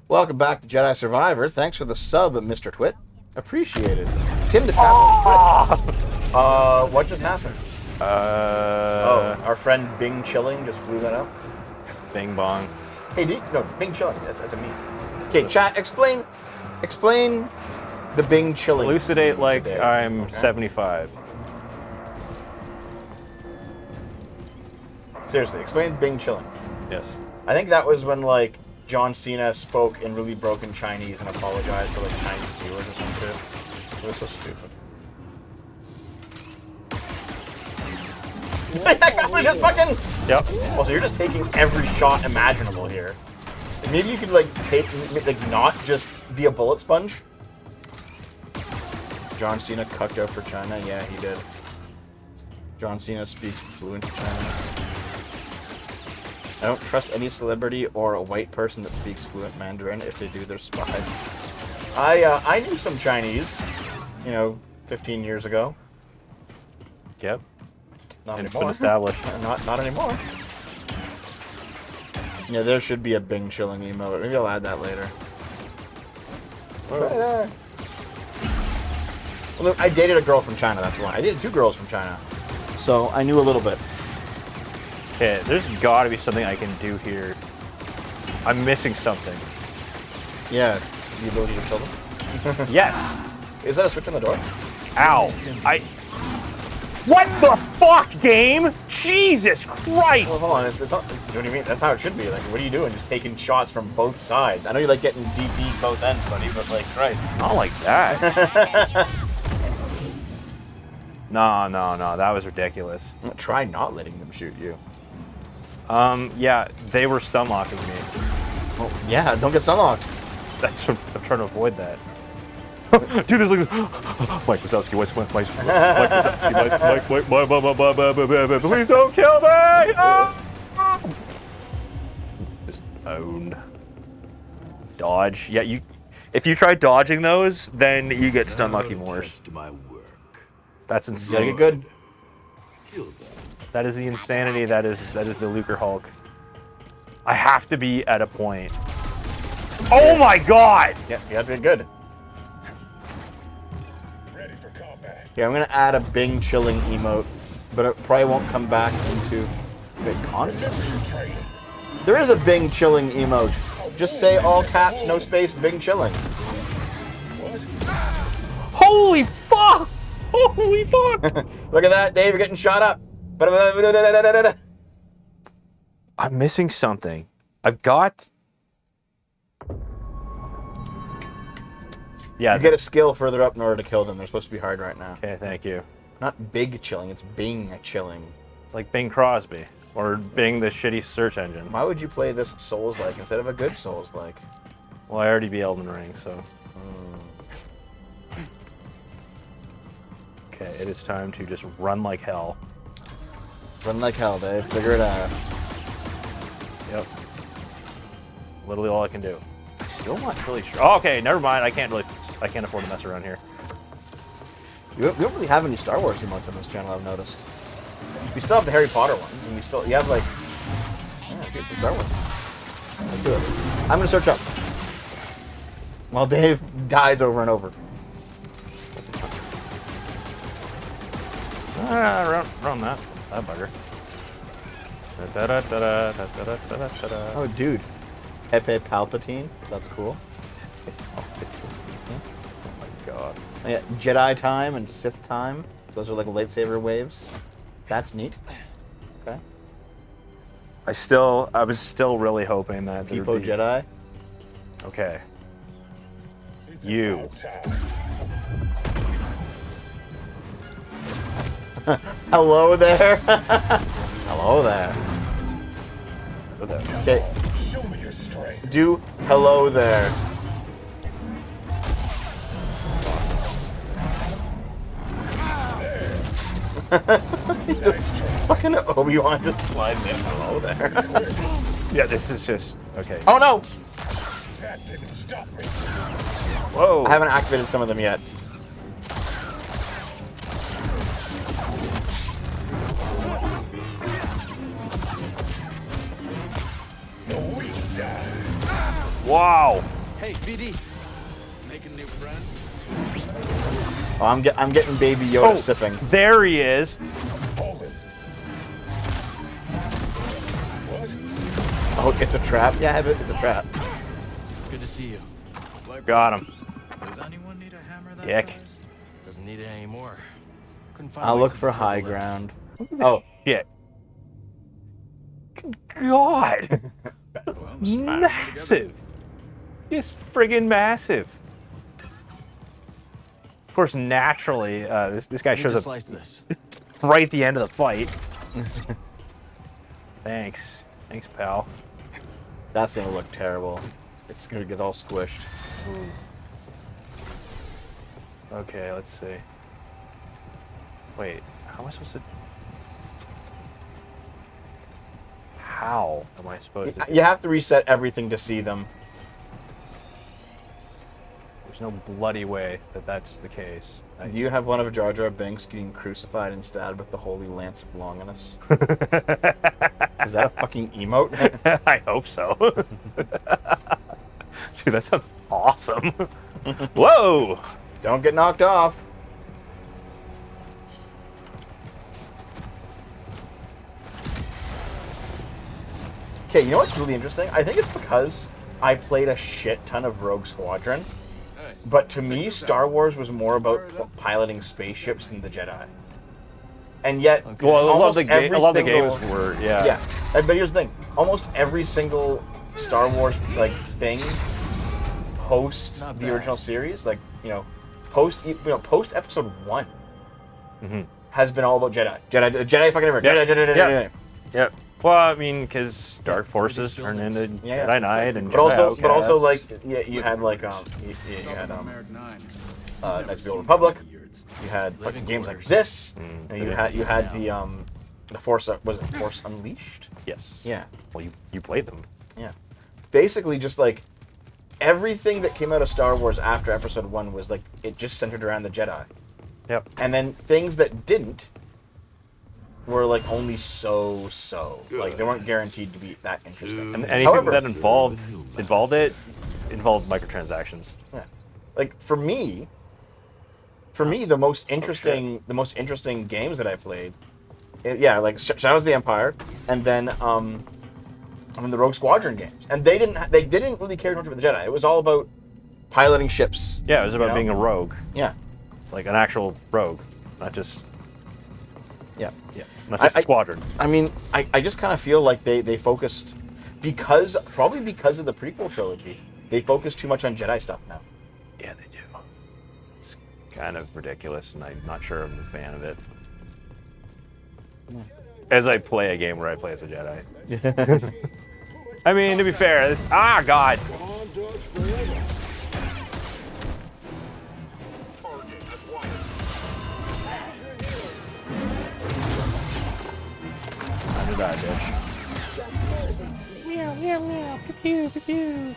Welcome back to Jedi Survivor. Thanks for the sub, Mr. Twit. Appreciated. Tim the Trapper. What just happened? Our friend Bing Chilling just blew that out. Bing bong. Hey, Bing Chilling. That's a meme. Okay, chat. Explain the Bing Chilling. Elucidate like today. I'm 75. Seriously, explain Bing Chilling. Yes. I think that was when like John Cena spoke in really broken Chinese and apologized to like Chinese viewers or some shit. It was so stupid. That guy was just fucking. Yep. Also, you're just taking every shot imaginable here. Maybe you could like not just be a bullet sponge. John Cena cucked out for China. Yeah, he did. John Cena speaks fluent Chinese. I don't trust any celebrity or a white person that speaks fluent Mandarin. If they do, they're spies. I knew some Chinese, 15 years ago. Yep. Not And it's anymore. been established. Not anymore. Yeah, there should be a Bing Chilling emote. Maybe I'll add that later. Right there. Well, look, I dated a girl from China, that's why. I dated 2 girls from China. So I knew a little bit. Okay, there's gotta be something I can do here. I'm missing something. Yeah, the ability to kill them. Yes! Is that a switch on the door? Ow. What the fuck, game? Jesus Christ! Well, hold on. It's not, you know what I mean? That's how it should be. Like, what are you doing? Just taking shots from both sides. I know you like getting DP both ends, buddy, but like, Christ. Not like that. No, that was ridiculous. Try not letting them shoot you. Yeah, they were stun locking me. Oh, yeah, don't get stunlocked. That's what I'm trying to avoid that. Do this like this. Mike Wazowski, Mike, please don't kill me! Ah! Just owned. Dodge. Yeah, if you try dodging those, then you get stun lucky more. That's You insane. gotta get good. That is the insanity. That is the Luker Hulk. I have to be at a point. Oh my god! Yeah, you have to get good. Ready for combat. Yeah, I'm gonna add a Bing Chilling emote, but it probably won't come back into conflict. There is a Bing Chilling emote. Just say all caps, no space, Bing Chilling. Holy fuck! Holy fuck! Look at that, Dave, you're getting shot up. I'm missing something. I've got... Yeah. You get a skill further up in order to kill them. They're supposed to be hard right now. Okay, thank you. Not Big Chilling, it's Bing Chilling. It's like Bing Crosby. Or Bing the shitty search engine. Why would you play this Souls-like instead of a good Souls-like? Well, I already beat Elden Ring, so... Okay, it is time to just run like hell. Run like hell, Dave. Figure it out. Yep. Literally all I can do. Still not really sure. Oh, okay, never mind. I can't afford to mess around here. We don't really have any Star Wars emotes on this channel, I've noticed. We still have the Harry Potter ones, and you have like... Yeah, if you have some Star Wars. Let's do it. I'm gonna search up. While Dave dies over and over. Run that bugger. Oh, dude. Pepe Palpatine. That's cool. Oh my god. Yeah, Jedi time and Sith time. Those are like lightsaber waves. That's neat. Okay. I was still really hoping that there Peepo would be... Jedi. Okay. It's You. about time. Hello there. Hello there. Okay. Show me your strength. Do hello there. Fucking Obi-Wan just slides in. Hello there. Yeah, this is just... Okay. Oh no! That didn't stop me. Whoa. I haven't activated some of them yet. No, we die. Wow. Hey, BD. Making new friends? Oh, I'm getting Baby Yoda sipping. There he is. Hold it. What? Oh, it's a trap. Yeah, it's a trap. Good to see you. Got him. Does anyone need a hammer that Dick. size? Doesn't need it anymore. Couldn't find a I'll way look to for deliver high it. ground. Oh, Shit. Good God. Massive. Just friggin' massive. Of course, naturally, this guy Need shows to up slice this. right at the end of the fight. Thanks. Thanks, pal. that's gonna look terrible. It's gonna get all squished. Okay, let's see. Wait, how am I supposed to... How am I supposed to... You have to reset everything to see them. There's no bloody way that that's the case. Do you have one of Jar Jar Binks getting crucified and stabbed with the holy lance of Longinus? Is that a fucking emote? I hope so. Dude, that sounds awesome. Whoa! Don't get knocked off. Okay, you know what's really interesting? I think it's because I played a shit ton of Rogue Squadron. But to me, Star Wars was more about piloting spaceships than the Jedi. And yet, Well, a lot of the, every a lot of the single- games were, yeah. Yeah, but here's the thing: almost every single Star Wars thing post Not the bad. original series, post Episode 1, has been all about Jedi. Jedi fucking everywhere. Yeah. Jedi. Yeah. Yep. Well, I mean, because Dark Forces turned into Yeah. Jedi Knight and But also, Jedi but also Outcasts. you had Knights of the Old Republic. You had fucking games like this, and you had the Force. Was it Force Unleashed? Yes. Yeah. Well, you played them. Yeah. Basically, just like everything that came out of Star Wars after Episode 1 was like it just centered around the Jedi, Yep. and then things that didn't were like only so. Like they weren't guaranteed to be that interesting. And anything However, that involved microtransactions. yeah. Like for me, the most interesting games that I played, like Shadows of the Empire, and then the Rogue Squadron games, and they didn't really care much about the Jedi. It was all about piloting ships. Yeah, it was about being a rogue, Yeah, like an actual rogue, not just yeah. a squadron. I mean, I just kind of feel like they focused probably because of the prequel trilogy, they focused too much on Jedi stuff now. Yeah, they do. It's kind of ridiculous, and I'm not sure I'm a fan of it. As I play a game where I play as a Jedi. I mean, to be fair, God. Under that, bitch. Meow, meow, meow. Pew, pew, pew.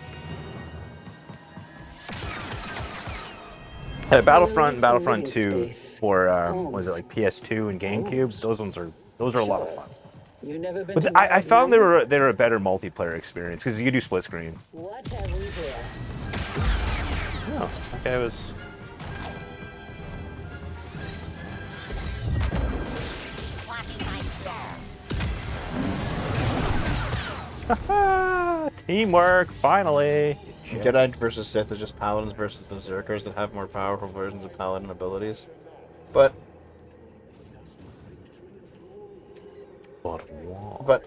Battlefront and Battlefront 2 for was it like PS2 and GameCube? Those are a lot of fun. You've never been But to I found they Normandy? were a better multiplayer experience because you could do split screen. What have we here? Oh, okay, it was. Teamwork, finally. Jedi versus Sith is just Paladins versus Berserkers that have more powerful versions of Paladin abilities. But But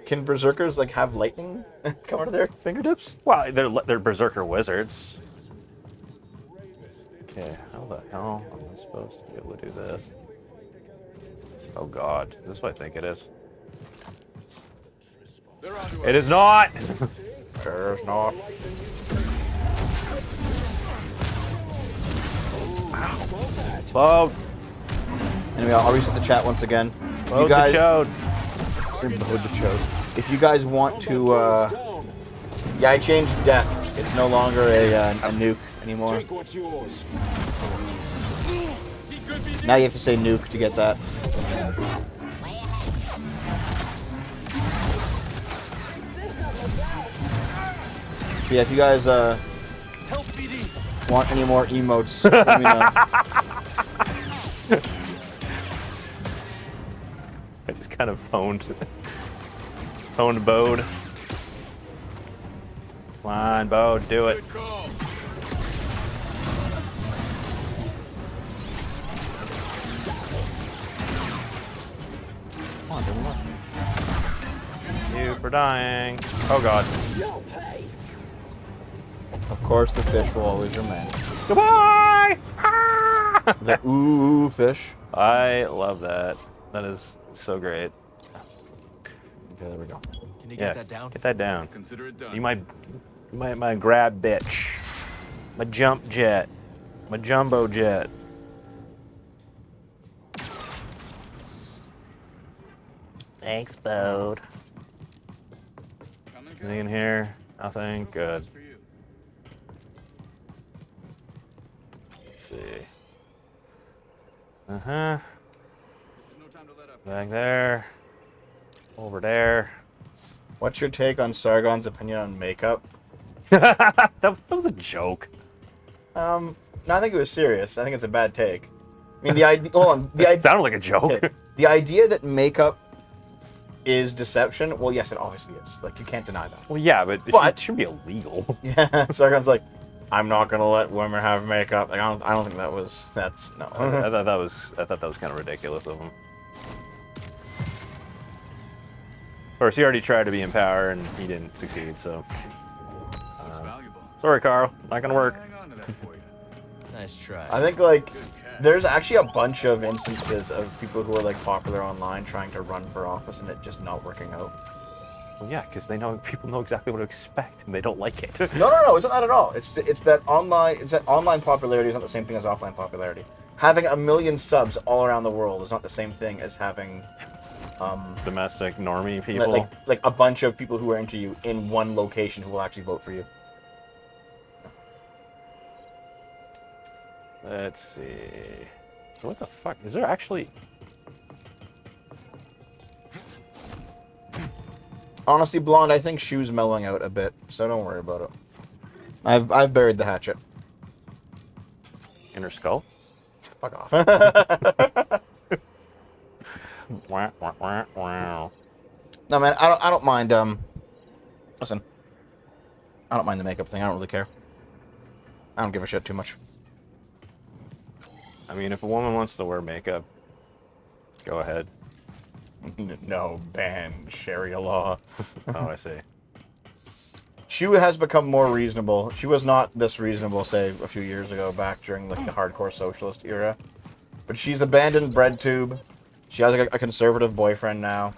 can Berserkers like have lightning come out of their fingertips? well, they're berserker wizards. Okay, how the hell am I supposed to be able to do this? Oh God, is this what I think it is? It is not. There's not. Load, Anyway, I'll reset the chat once again. If load you guys, the chode. Load the chode. If you guys want to, yeah, I changed death. It's no longer a nuke anymore. Take what's yours. Now you have to say nuke to get that. Yeah, if you guys Help BD. want any more emotes, let me know. I just kind of phoned Bode. Come on, Bode, do it. Good call. Come on, don't look. You for dying. Oh god. You'll pay. Of course, the fish will always remain. Goodbye! Ah! The ooh fish. I love that. That is so great. Okay, there we go. Can you Yeah, get that down? get that down. Consider it done. You my grab bitch. My jump jet. My jumbo jet. Thanks, Bode. Anything in here? Nothing? Good. Let's see. Uh-huh. Back there. Over there. What's your take on Sargon's opinion on makeup? that was a joke. No, I think it was serious. I think it's a bad take. I mean, the idea. Hold on. It sounded like a joke. Okay. The idea that makeup is deception. Well, yes, it obviously is. Like, you can't deny that. Well, yeah, but it shouldn't be illegal. Yeah, Sargon's like, I'm not gonna let women have makeup. Like, I don't think that's no. I thought that was kind of ridiculous of him. Of course, he already tried to be in power and he didn't succeed. So, Looks valuable. sorry, Carl, not gonna work. Hang on to that for you. Nice try. I think like there's actually a bunch of instances of people who are like popular online trying to run for office and it just not working out. Well, yeah, because people know exactly what to expect and they don't like it. No, it's not that at all. It's that online popularity is not the same thing as offline popularity. Having 1 million subs all around the world is not the same thing as having Domestic normie people. like a bunch of people who are into you in one location who will actually vote for you. Let's see. What the fuck? Is there actually? Honestly, Blonde, I think Shoe's mellowing out a bit, so don't worry about it. I've buried the hatchet. Inner skull? Fuck off. Wah, wah, wah, wah. No, man, I don't mind. Listen, I don't mind the makeup thing. I don't really care. I don't give a shit too much. I mean, if a woman wants to wear makeup, go ahead. No, ban Sharia law. Oh, I see. She has become more reasonable. She was not this reasonable, say, a few years ago, back during like the hardcore socialist era. But she's abandoned BreadTube. She has like a conservative boyfriend now.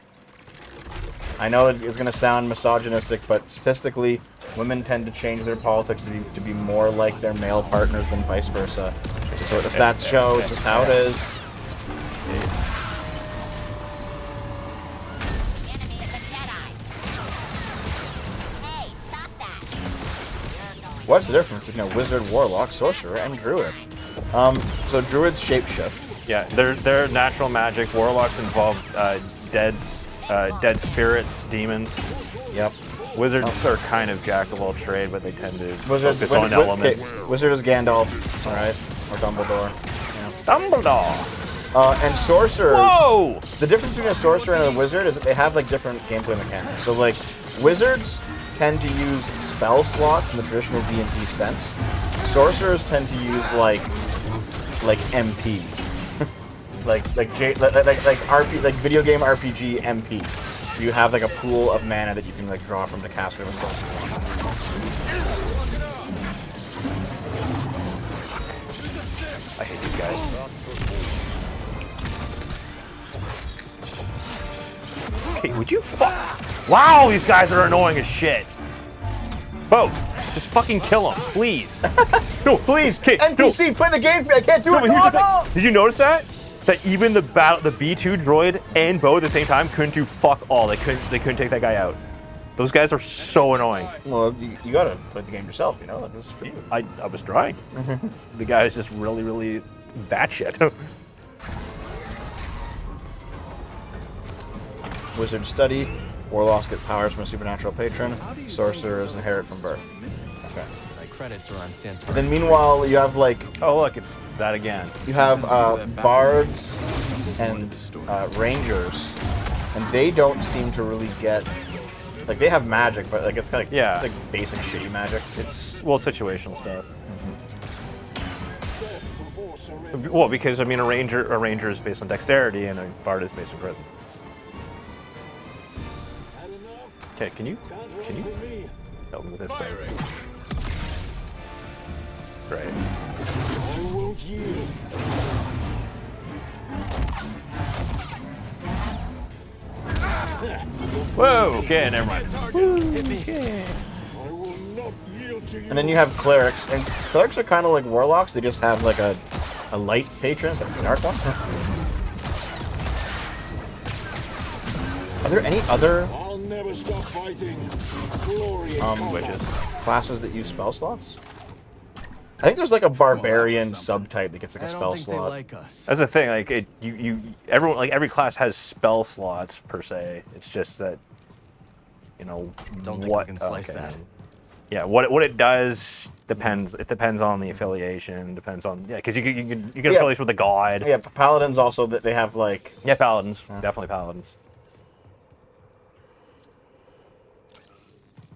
I know it's going to sound misogynistic, but statistically, women tend to change their politics to be more like their male partners than vice versa. Just what the stats show. It's just how it is. Enemy is a Jedi. Hey, stop that. You're going What's the difference between a wizard, warlock, sorcerer, and druid? So druids shapeshift. Yeah, they're natural magic. Warlocks involve dead spirits, demons. Yep. Wizards are kind of jack of all trade, but they tend to Wizards, focus on elements. okay, wizard is Gandalf, all right, or Dumbledore. Dumbledore! And sorcerers. Whoa! The difference between a sorcerer and a wizard is that they have like different gameplay mechanics. So like wizards tend to use spell slots in the traditional D&D sense. Sorcerers tend to use like MP, like RP, like video game RPG MP. You have like a pool of mana that you can like draw from to cast whatever spells you want. I hate these guys. Okay, would you fuck? Wow, these guys are annoying as shit. Bo, just fucking kill them, please. No, Please, okay, NPC, no. play the game for me. I can't do No, it. but here's the Oh, thing. Did you notice that? That even the B2 droid and Bo at the same time couldn't do fuck all. They couldn't take that guy out. Those guys are so annoying. no. Well, you gotta play the game yourself, you know. This is for you. I was trying. The guy is just really batshit. Wizard study. Warlocks get powers from a supernatural patron. Sorcerers inherit from birth. Okay. My credits are on stands. Then meanwhile, you have like Oh, look, it's that again. you have bards and rangers, and they don't seem to really get like they have magic, but like it's kind of Yeah. it's like basic shitty magic. It's, well, situational stuff. Well, because I mean, a ranger is based on dexterity, and a bard is based on charisma. Okay, can you help me with this thing? Right. I won't yield. Whoa. Okay, never mind. I will not yield to you. And then you have clerics, and clerics are kind of like warlocks. They just have like a light patron, it's like an arc one. Are there any other I'll never stop fighting. Glory and combat. Witches. classes that use spell slots? I think there's like a barbarian subtype that gets like a I spell don't think they slot. like us. That's the thing. Like everyone, like every class has spell slots per se. It's just that, you know, Don't think we what can slice okay. that. Yeah, what it does depends. It depends on the affiliation. Depends on because you can Yeah. affiliate with a god. Yeah, paladins also that they have like Yeah, paladins. Definitely paladins.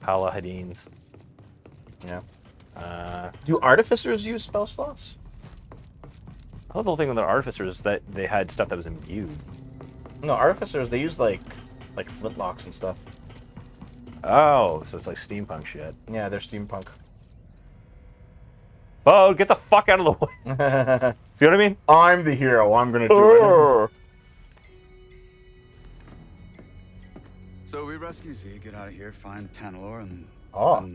Paladins. yeah. Uh, Do artificers use spell slots? the whole thing with the artificers is that they had stuff that was imbued. No, artificers they use like flintlocks and stuff. Oh, so it's like steampunk shit. Yeah, they're steampunk. Oh, get the fuck out of the way. See what I mean? I'm the hero. I'm gonna do it. So we rescue Z, get out of here, find Tanalor, and Oh.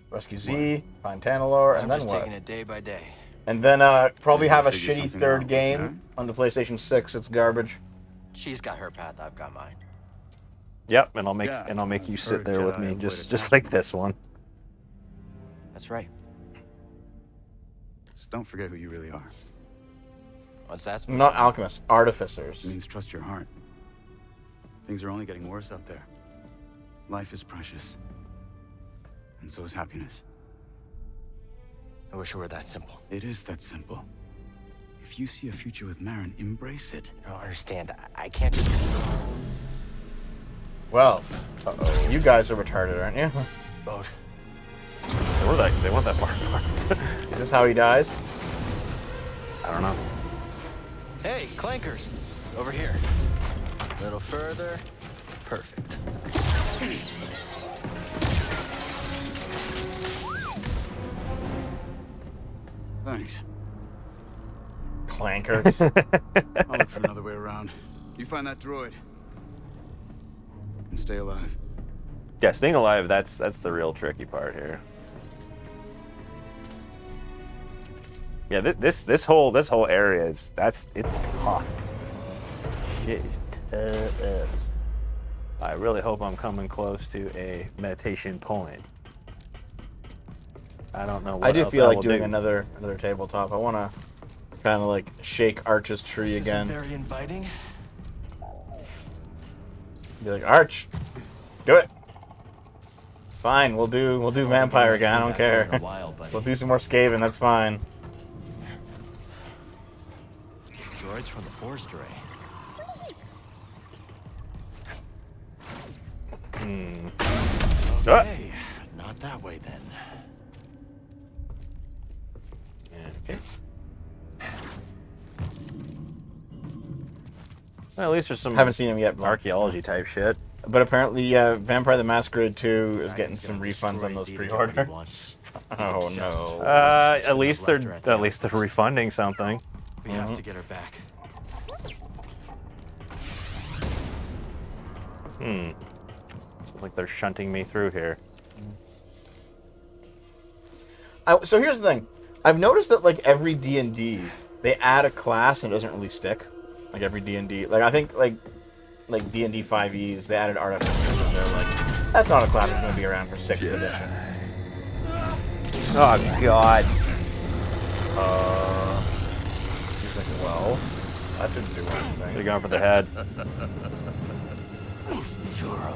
Rescue Z, find Tanalor, and I'm then just what? taking it day by day. And then probably Maybe have a figure shitty something third out, game yeah? on the PlayStation 6. It's garbage. She's got her path, I've got mine. Yep, and I'll make you I've sit heard there with Jedi me, avoid just attachment. like this one. That's right. Just don't forget who you really are. What's that supposed Not to mean? alchemists, It artificers. means trust your heart. Things are only getting worse out there. Life is precious. And so is happiness. I wish it were that simple. It is that simple. If you see a future with Marin, embrace it. I don't understand. I can't just... Well, you guys are retarded, aren't you? Boat. They weren't that far apart. Is this how he dies? I don't know. Hey, clankers! Over here. A little further. Perfect. Thanks. Clankers. I'll look for another way around. You find that droid. And stay alive. Yeah, staying alive, that's the real tricky part here. Yeah, this whole area is it's tough. Shit is tough. I really hope I'm coming close to a meditation point. I don't know what I do else feel I like will doing do. another tabletop. I want to kind of like shake Arch's tree This again. isn't very inviting. Be like, Arch, do it. Fine, we'll do vampire again. I don't care. In a while, buddy. We'll do some more Skaven. That's fine. Droids from the Force Array. Okay, not that way then. Okay. Well, at least there's some Haven't seen him yet, Mark. archaeology type shit. But apparently, Vampire the Masquerade 2 is getting some refunds on those pre-order. Oh no. At least they're refunding something. We have to get her back. Seems like they're shunting me through here. So here's the thing. I've noticed that like every D&D, they add a class and it doesn't really stick. Like every D&D, like I think like D&D 5e's, they added artificers and they're like, that's not a class that's going to be around for 6th edition. Oh God. He's like, well, that didn't do They're anything. going for the head. You're a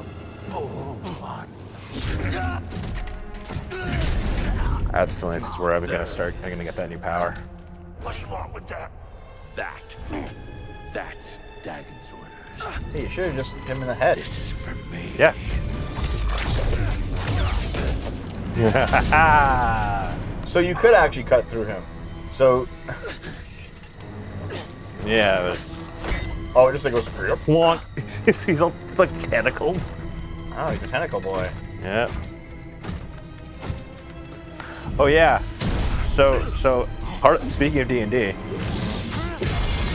I have the feeling this is where I'm gonna get that new power. What do you want with that? That's Dagon's order. Hey, you should have just hit him in the head. This is for me. Yeah. Yeah. So you could actually cut through him. So, Yeah, but it's oh, it just like goes through. plonk. It's like tentacled. Oh, he's a tentacle boy. Yeah. Oh yeah. So speaking of D&D,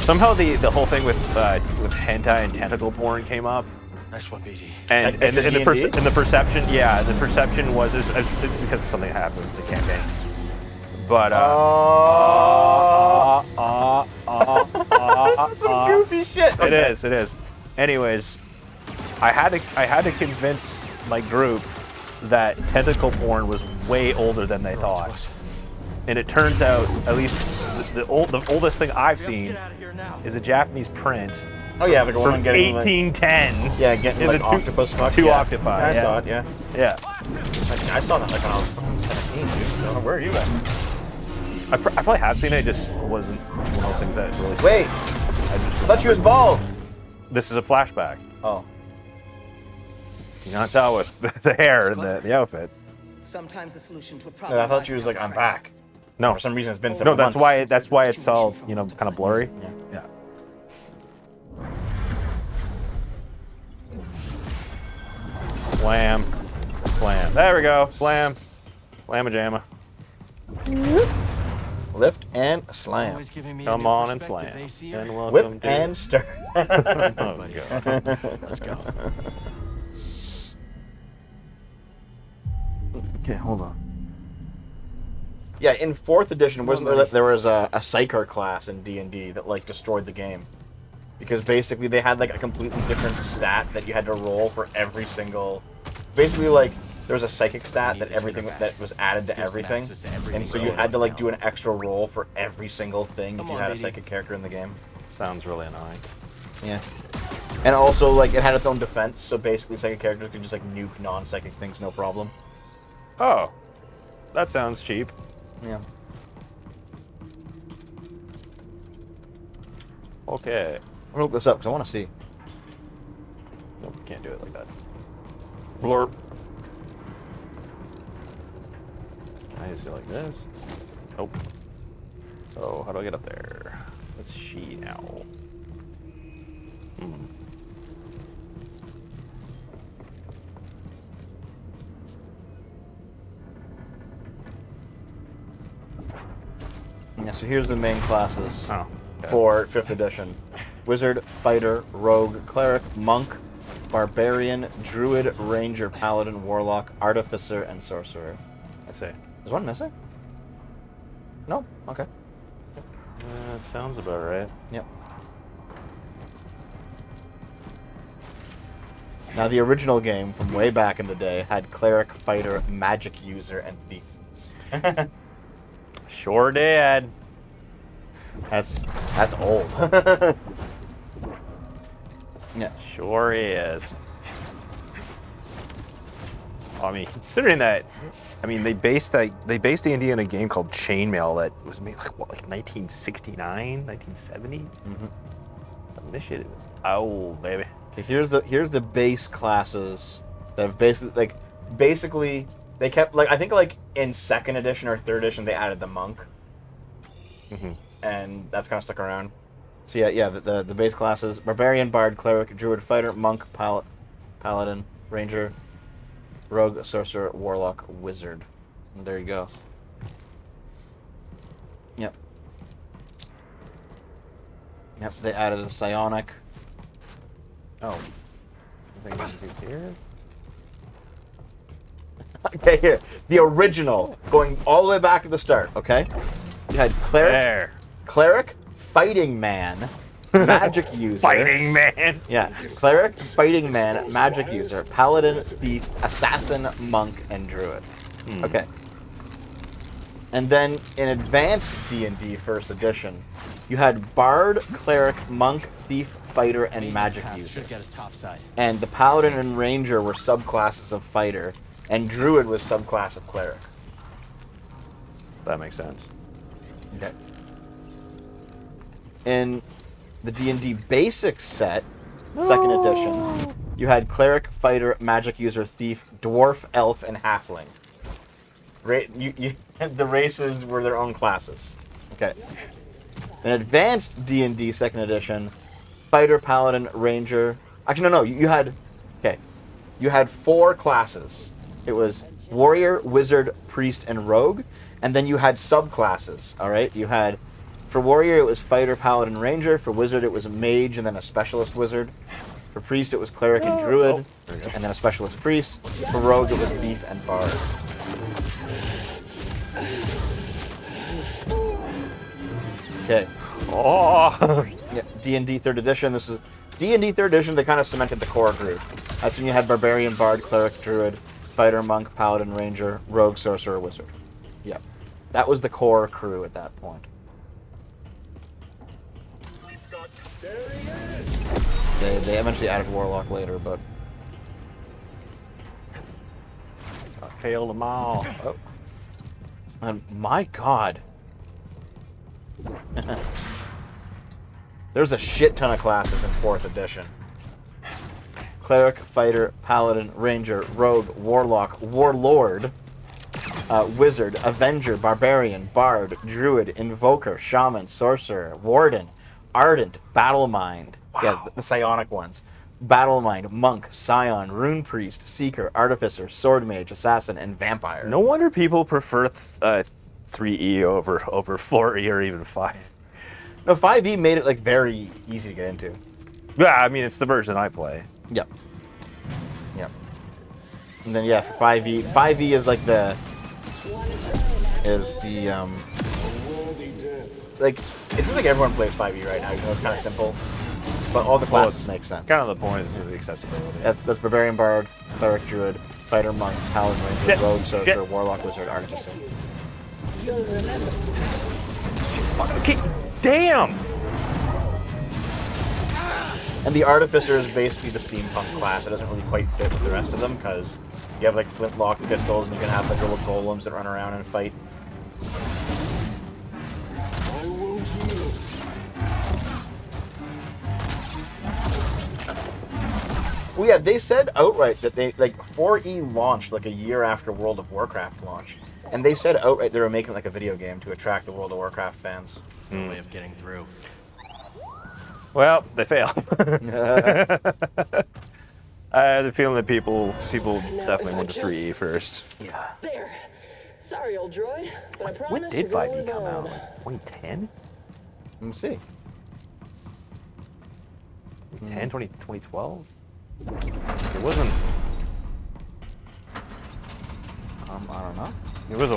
somehow the whole thing with hentai and tentacle porn came up, Nice one, BD. and Like the D&D? the perception was because something happened with the campaign. But Some goofy shit. it is. Anyways, I had to convince my group that tentacle porn was way older than they thought. And it turns out, at least the oldest thing I've seen is a Japanese print Oh yeah, like a woman from getting 1810. like, yeah, getting in like the octopus fuck. two yeah. octopi, I yeah. saw it. Yeah. Yeah. Like, I saw that like when I was fucking 17, dude. I don't know where are you at. I probably have seen it, it just wasn't one of those things that really... Wait, I just I thought she was bald. This is a flashback. Oh. You can tell with the hair and the outfit. Sometimes the solution to a problem. No, I thought she was like, I'm back. No. For some reason, it's been No, several that's months. why it's all, kind of blurry. Yeah. Yeah. Slam. Slam. There we go. Slam. Slam-a-jamma. Lift and slam. Always giving me a Come new on and perspective, slam. AC? And welcome Whip to... and stir. Oh, God. Let's go. Okay, hold on. Yeah, in 4th edition, wasn't there was a psyker class in D&D that like destroyed the game, because basically they had like a completely different stat that you had to roll for every single. Basically, like there was a psychic stat that everything that was added to everything, and so you had to like do an extra roll for every single thing if you had a psychic character in the game. Sounds really annoying. Yeah. And also, like, it had its own defense, so basically psychic characters could just like nuke non-psychic things, no problem. Oh. That sounds cheap. Yeah. Okay. I'm gonna look this up because I want to see. Nope, can't do it like that. Blurp. Can I just do it like this? Nope. So, how do I get up there? Let's see now. Yeah, so here's the main classes Oh. Okay. for 5th edition. Wizard, Fighter, Rogue, Cleric, Monk, Barbarian, Druid, Ranger, Paladin, Warlock, Artificer, and Sorcerer. I see. Is one missing? No? Okay. That sounds about right. Yep. Now, the original game from way back in the day had Cleric, Fighter, Magic User, and Thief. Sure did. That's old. Yeah. Sure is. I mean, considering that, I mean, they based D&D on a game called Chainmail that was made like 1969, 1970. Some this shit is old, baby. Okay, here's the base classes that have basically they kept like I think like in 2nd edition or 3rd edition they added the monk, and that's kind of stuck around. So yeah, the base classes: Barbarian, Bard, Cleric, Druid, Fighter, Monk, Paladin, Ranger, Rogue, Sorcerer, Warlock, Wizard. And there you go. Yep. Yep, they added a psionic. Oh. Anything here? Okay, here. The original, going all the way back to the start, okay? You had Cleric, Fighting Man, Magic User. Fighting Man. Yeah, Cleric, Fighting Man, Magic User, Paladin, Thief, Assassin, Monk, and Druid. Okay. And then in Advanced D&D 1st edition, You had Bard, Cleric, Monk, Thief, Fighter, and Magic User. Should get us topside. And the Paladin and Ranger were subclasses of Fighter, and Druid was subclass of Cleric. That makes sense. Okay. In the D&D Basics set, second edition, you had Cleric, Fighter, Magic User, Thief, Dwarf, Elf, and Halfling. The races were their own classes. Okay. In Advanced D&D second edition, Fighter, Paladin, Ranger... Actually, no. You had... Okay. You had 4 classes. It was Warrior, Wizard, Priest, and Rogue. And then you had subclasses, alright? You had... For Warrior, it was Fighter, Paladin, Ranger. For Wizard, it was a Mage and then a Specialist Wizard. For Priest, it was Cleric and Druid. And then a Specialist Priest. For Rogue, it was Thief and Bard. Okay. Oh! Yeah, D&D 3rd edition. This is D&D 3rd edition. They kind of cemented the core group. That's when you had Barbarian, Bard, Cleric, Druid, Fighter, Monk, Paladin, Ranger, Rogue, Sorcerer, Wizard. Yep. That was the core crew at that point. They eventually added Warlock later, but... I failed them all. Oh. And my god. There's a shit ton of classes in 4th edition. Cleric, Fighter, Paladin, Ranger, Rogue, Warlock, Warlord, Wizard, Avenger, Barbarian, Bard, Druid, Invoker, Shaman, Sorcerer, Warden, Ardent, Battlemind. Wow. Yeah, the psionic ones. Battlemind, Monk, Scion, Rune Priest, Seeker, Artificer, Sword Mage, Assassin, and Vampire. No wonder people prefer 3E over 4E or even 5. No, 5E made it like very easy to get into. Yeah, I mean it's the version I play. Yep. Yep. And then yeah, for 5E, 5E is like like it seems like everyone plays 5E right now. You know, it's kind of simple, but all the classes make sense. Kind of the point is the accessibility. That's Barbarian, Bard, Cleric, Druid, Fighter, Monk, Paladin, Ranger, Rogue, Sorcerer, Warlock, Wizard, Artificer. Okay, damn! And the Artificer is basically the steampunk class. It doesn't really quite fit with the rest of them because you have like flintlock pistols and you can have like little golems that run around and fight. Well, yeah, they said outright that they 4E launched like a year after World of Warcraft launched, and they said outright they were making like a video game to attract the World of Warcraft fans. No way of getting through. Well, they failed. I had the feeling that people definitely went to 3E first. Yeah. There. Sorry, old droid, but I promise When did you're going 5E come out? on. Like 2010? Let me see. 2010, 2012? It wasn't. I don't know. It was.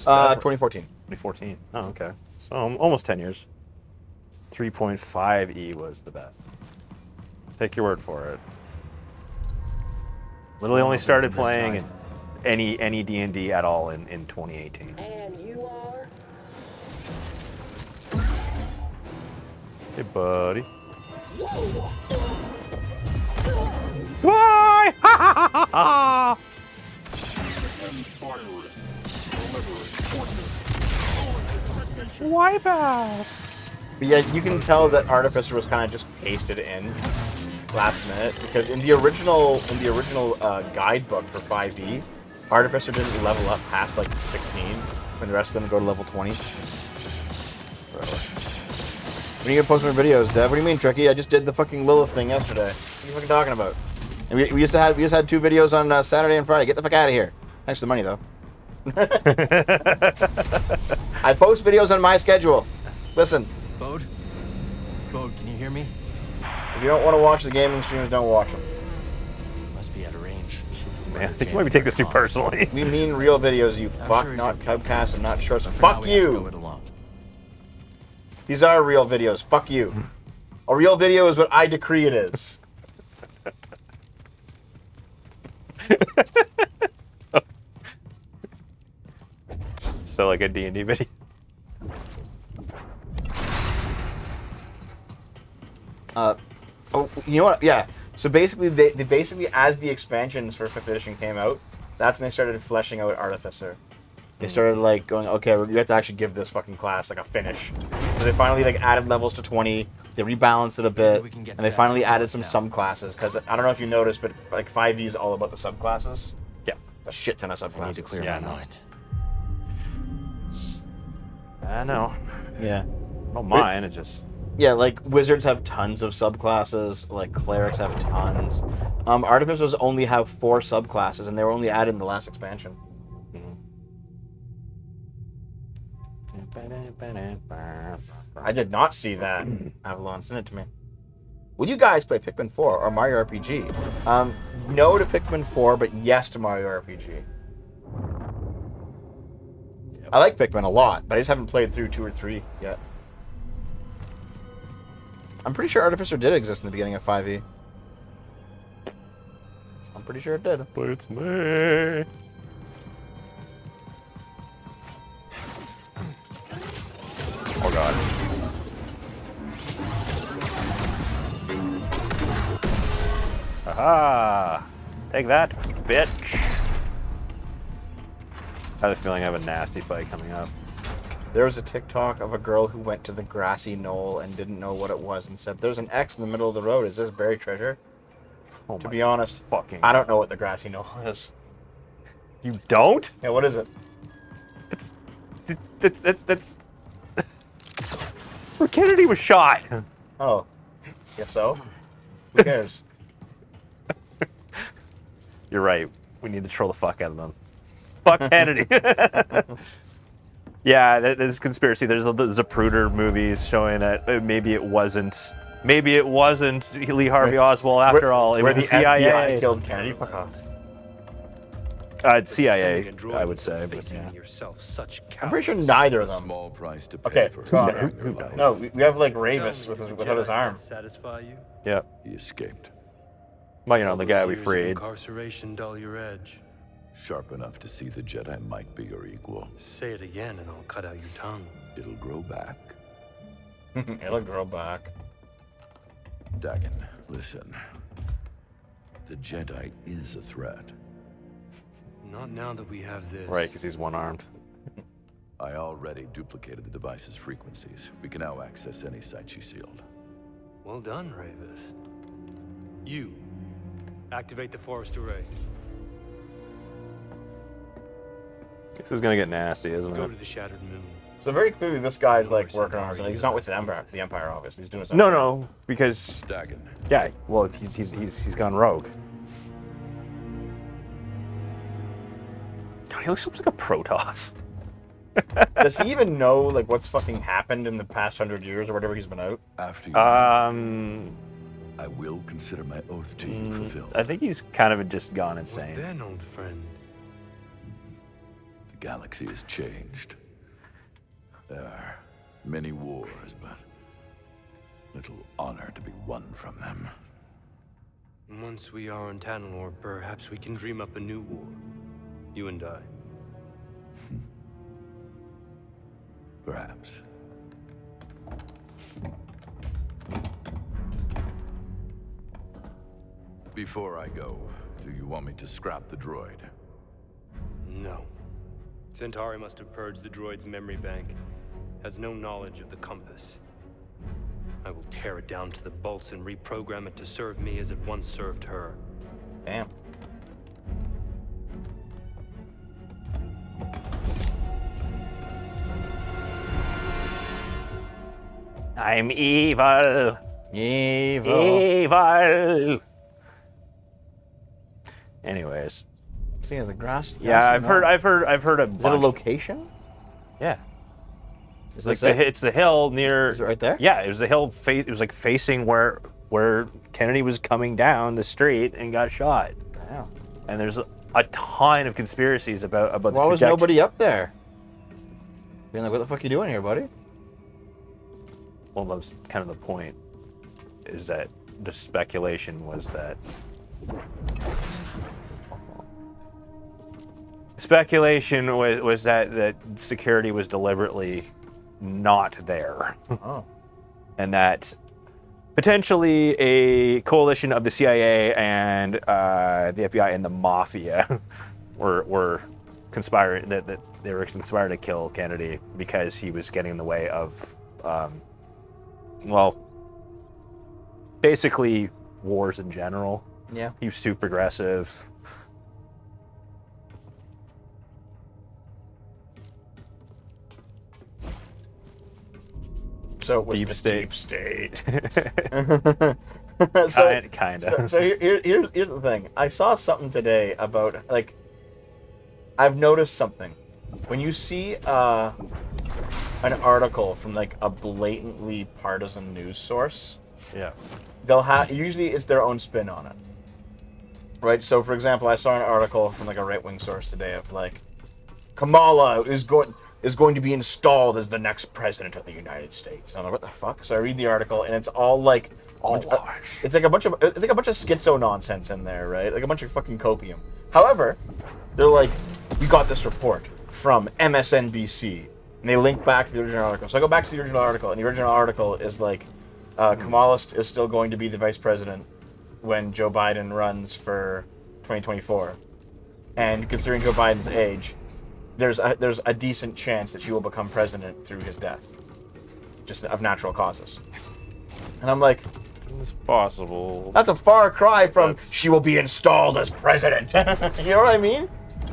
2014. 2014. Oh, okay. So almost 10 years. 3.5E was the best. Take your word for it. Literally only started playing any D&D at all in 2018. And you are? Hey, buddy. Why? Ha ha ha ha! Wipe out. But yeah, you can tell that Artificer was kind of just pasted in last minute because in the original guidebook for 5e, Artificer didn't level up past like 16 when the rest of them go to level 20. When are you gonna post more videos, Dev? What do you mean, Tricky? I just did the fucking Lilith thing yesterday. What are you fucking talking about? And we just had 2 videos on Saturday and Friday. Get the fuck out of here. Thanks for the money though. I post videos on my schedule. Listen. Bode, can you hear me? If you don't want to watch the gaming streams, don't watch them. Must be out of range. Man, I think you might take this too personally. We mean real videos, you fuck, sure not he's okay. Cubcast and not shorts. For now, Fuck we have to go you! it alone. These are real videos. Fuck you. A real video is what I decree it is. So like a D&D video. You know what? Yeah. So basically, they basically, as the expansions for 5th edition came out, that's when they started fleshing out Artificer. They started like going, okay, you have to actually give this fucking class like a finish. So they finally like added levels to 20. They rebalanced it a bit, we can get and to they that finally tomorrow added some now. subclasses. Because I don't know if you noticed, but like 5e is all about the subclasses. Yeah. A shit ton of I need subclasses. to clear Yeah, I my know. mind. I know. Yeah. I don't mind. It just. Yeah, like wizards have tons of subclasses. Like clerics have tons. Artificers only have 4 subclasses, and they were only added in the last expansion. I did not see that. Avalon, send it to me. Will you guys play Pikmin 4 or Mario RPG? No to Pikmin 4, but yes to Mario RPG. I like Pikmin a lot, but I just haven't played through 2 or 3 yet. I'm pretty sure Artificer did exist in the beginning of 5e. I'm pretty sure it did. But it's me. Oh god. Aha! Take that, bitch. I have a feeling I have a nasty fight coming up. There was a TikTok of a girl who went to the grassy knoll and didn't know what it was and said, "There's an X in the middle of the road. Is this buried treasure?" Oh To my be honest, fucking. I don't know what the grassy knoll is. You don't? Yeah, what is it? That's where Kennedy was shot. Oh, guess so. Who cares? You're right. We need to troll the fuck out of them. Fuck Kennedy. Yeah, there's conspiracy. There's the Zapruder movies showing that maybe it wasn't Lee Harvey Oswald after all. It Where was the the CIA. FBI killed Kennedy? Fuck off. It's CIA, I would say. But yeah. yourself such I'm pretty sure neither of them. small price to Okay, for Connor. who died? No, we have like Ravis without his arm. Satisfy you? Yeah. He escaped. Well, you know, the guy we Years of freed. Incarceration dull your edge. Sharp enough to see the Jedi might be your equal. Say it again and I'll cut out your tongue. It'll grow back. It'll grow back. Dagon, listen. The Jedi is a threat. Not now that we have this. Right, because he's one-armed. I already duplicated the device's frequencies. We can now access any site she sealed. Well done, Ravis. You, activate the forest array. This is gonna get nasty, isn't Go it? to the shattered moon. So very clearly, this guy's like working on something. He's not with the Empire. The Empire, obviously, he's doing his own No, thing. no, because Dagon. yeah, well, he's gone rogue. God, he looks like a Protoss. Does he even know like what's fucking happened in the past 100 years or whatever he's been out? After you, I will consider my oath to you fulfilled. I think he's kind of just gone What insane. then, old friend? The galaxy has changed. There are many wars, but little honor to be won from them. Once we are on Tanalor, perhaps we can dream up a new war. You and I. Perhaps. Before I go, do you want me to scrap the droid? No. Centauri must have purged the droid's memory bank. Has no knowledge of the compass. I will tear it down to the bolts and reprogram it to serve me as it once served her. Damn. I'm evil. Evil. Evil. Anyways, See the grass. yeah, grassy I've heard a. knoll. Is it a location? Yeah, Is like this it? it's the hill near. Is it right there? Yeah, it was the hill. It was like facing where Kennedy was coming down the street and got shot. Wow. And there's a ton of conspiracies about the Why was trajectory. nobody up there? Being like, what the fuck you doing here, buddy? Well, that was kind of the point. Is that the speculation was that. Speculation was that security was deliberately not there, Oh. and that potentially a coalition of the CIA and the FBI and the mafia were conspiring that they were conspiring to kill Kennedy because he was getting in the way of, well, basically wars in general. Yeah. He was too progressive. So it was Deep the state. deep state. Kind of. So here's the thing. I saw something today about, like, I've noticed something. When you see an article from, like, a blatantly partisan news source, Yeah. they'll have, usually it's their own spin on it. Right? So, for example, I saw an article from, like, a right-wing source today of, like, Kamala is going to be installed as the next president of the United States. And I'm like, what the fuck? So I read the article, and it's all like, it's like a bunch of schizo nonsense in there, right? Like a bunch of fucking copium. However, they're like, we got this report from MSNBC, and they link back to the original article. So I go back to the original article, and the original article is like, Kamala is still going to be the vice president when Joe Biden runs for 2024, and considering Joe Biden's age, there's a decent chance that she will become president through his death, just of natural causes. And I'm like, It's possible. that's a far cry from she will be installed as president. You know what I mean?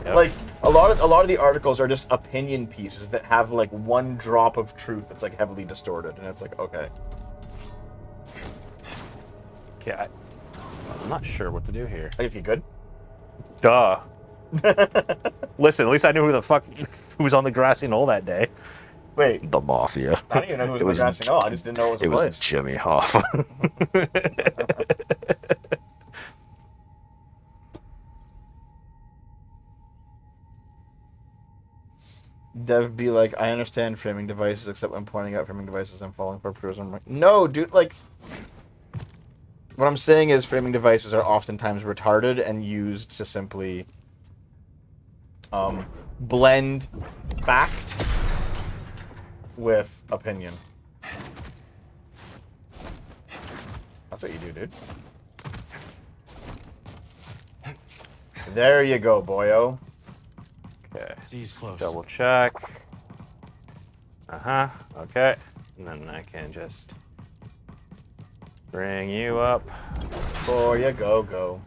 Yep. Like a lot of the articles are just opinion pieces that have like one drop of truth that's like heavily distorted, and it's like, okay. Okay, I'm not sure what to do here. I get to get good. Duh. Listen, at least I knew who the fuck who was on the grassy knoll that day. Wait, The mafia. I didn't even know who was grassing. Oh, I just didn't know it was a place. Jimmy Hoffa. Dev be like, I understand framing devices, except when pointing out framing devices, I'm falling for pros. I'm like, no, dude, like, what I'm saying is framing devices are oftentimes retarded and used to simply blend fact with opinion. That's what you do, dude. There you go, boyo. Okay. He's close. Double check. Okay. And then I can just bring you up. Before you go.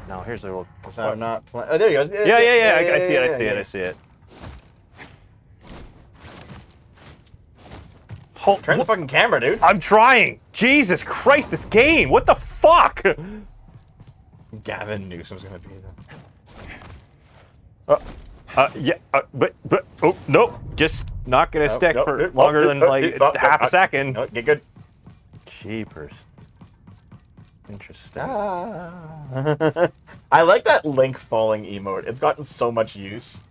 Now here's the little. Because I'm not playing. Oh, there you go. Yeah. I see it. Turn the fucking camera, dude. I'm trying. Jesus Christ, this game. What the fuck? Gavin Newsom's gonna be there. But oh nope, just not gonna stick for longer than like half a second. No, get good. Jeepers. Interesting. I like that Link falling emote. It's gotten so much use.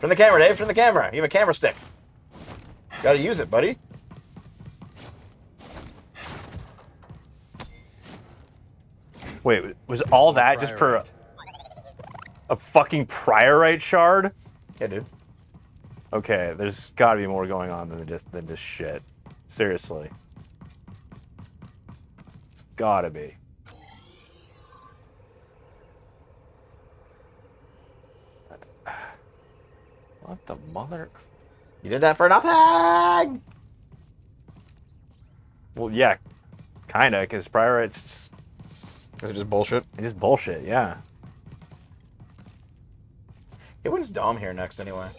Turn the camera, Dave. Turn the camera. You have a camera stick. Gotta use it, buddy. Wait, was all that just for a fucking priorite shard? Yeah, dude. Okay, there's got to be more going on than this shit. Seriously. It's gotta be. What the mother? You did that for nothing! Well, yeah, kinda, because priorites just... Is it just bullshit? It's just bullshit, yeah. Hey, when's Dom here next, anyway?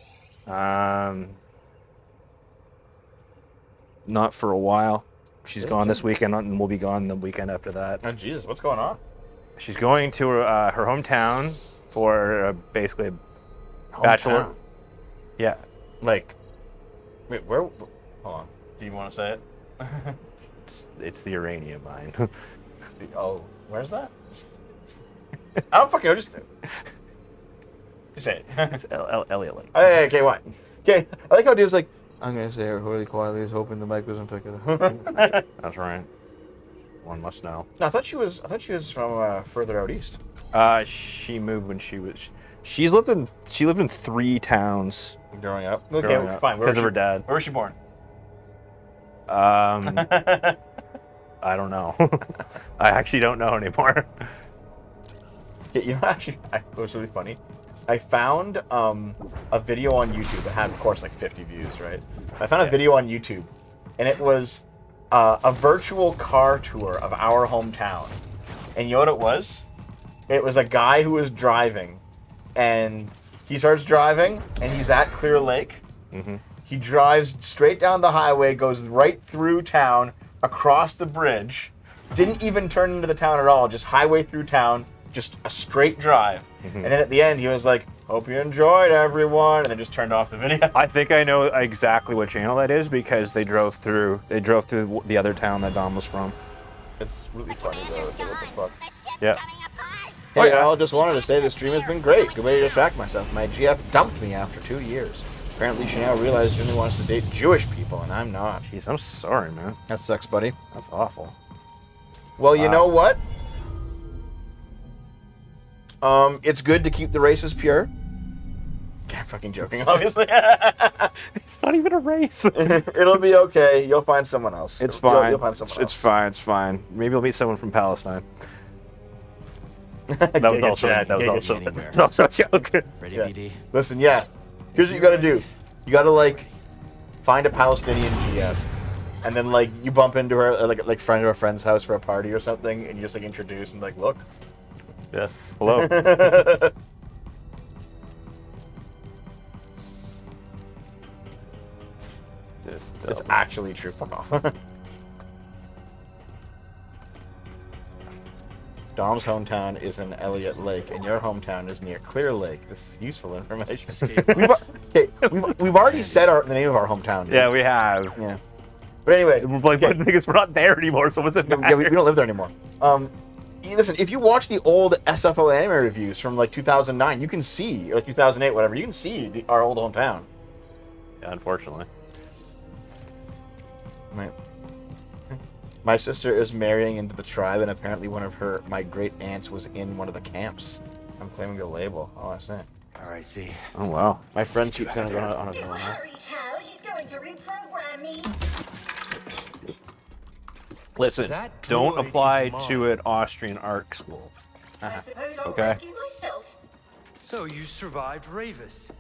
Not for a while. She's gone this weekend, and we'll be gone the weekend after that. Oh, Jesus, what's going on? She's going to her hometown for basically a bachelor. Hometown? Yeah. Like, wait, where? Hold on. Do you want to say it? It's the uranium mine. Oh, where's that? I don't fucking know. Just say it. It's Elliot Lake. Hey, okay, what? Okay, I like how dude's like, I'm gonna say it really quietly, hoping the mic doesn't pick it up. That's right. One must know. No, I thought she was from further out east. She moved when she lived in 3 towns Growing up. Okay, growing up fine. because of her dad. Where was she born? I don't know. I actually don't know anymore. Yeah, you know, actually, it was really funny. I found a video on YouTube. It had, of course, like 50 views, right? I found a video on YouTube, and it was a virtual car tour of our hometown. And you know what it was? It was a guy who was driving, and he starts driving, and he's at Clear Lake. Mm-hmm. He drives straight down the highway, goes right through town, across the bridge, didn't even turn into the town at all, just highway through town, just a straight drive. Mm-hmm. And then at the end, he was like, "Hope you enjoyed, everyone," and then just turned off the video. I think I know exactly what channel that is because they drove through the other town that Dom was from. It's really funny, though. It's like, what the fuck? Yeah. Hey, y'all, just wanted to say the stream has been great. Good way to distract myself. My GF dumped me after 2 years. Apparently, she now realized she only wants to date Jewish people, and I'm not. Jeez, I'm sorry, man. That sucks, buddy. That's awful. Well, you know what? It's good to keep the races pure. I'm fucking joking, obviously. It's not even a race. It'll be okay. You'll find someone else. It's fine. You'll find someone else. It's fine. It's fine. Maybe I'll meet someone from Palestine. That was also a joke. Ready, Yeah. BD? Listen, yeah. Here's what you gotta do. You gotta, like, find a Palestinian GF, and then, like, you bump into her, like friend of a friend's house for a party or something, and you just, like, introduce and, like, look. Yes. Hello. It's actually true. Fuck off. Dom's hometown is in Elliott Lake, and your hometown is near Clear Lake. This is useful information. We've already said the name of our hometown. Dude. Yeah, we have. Yeah. But anyway, The thing is, we're not there anymore, so what's it matter? yeah, we don't live there anymore. Listen, if you watch the old SFO anime reviews from like 2009, you can see, or 2008, whatever, you can see our old hometown. Yeah, unfortunately. Right. My sister is marrying into the tribe, and apparently one of my great aunts was in one of the camps. I'm claiming the label. Oh, I see. All right, see. Oh, wow. My friends keep saying I'm going on a You hurry, Hal. He's going to reprogram me. Listen, That don't droid apply is mine. to an Austrian art school. I suppose I'll Okay. rescue myself. So you survived Ravis.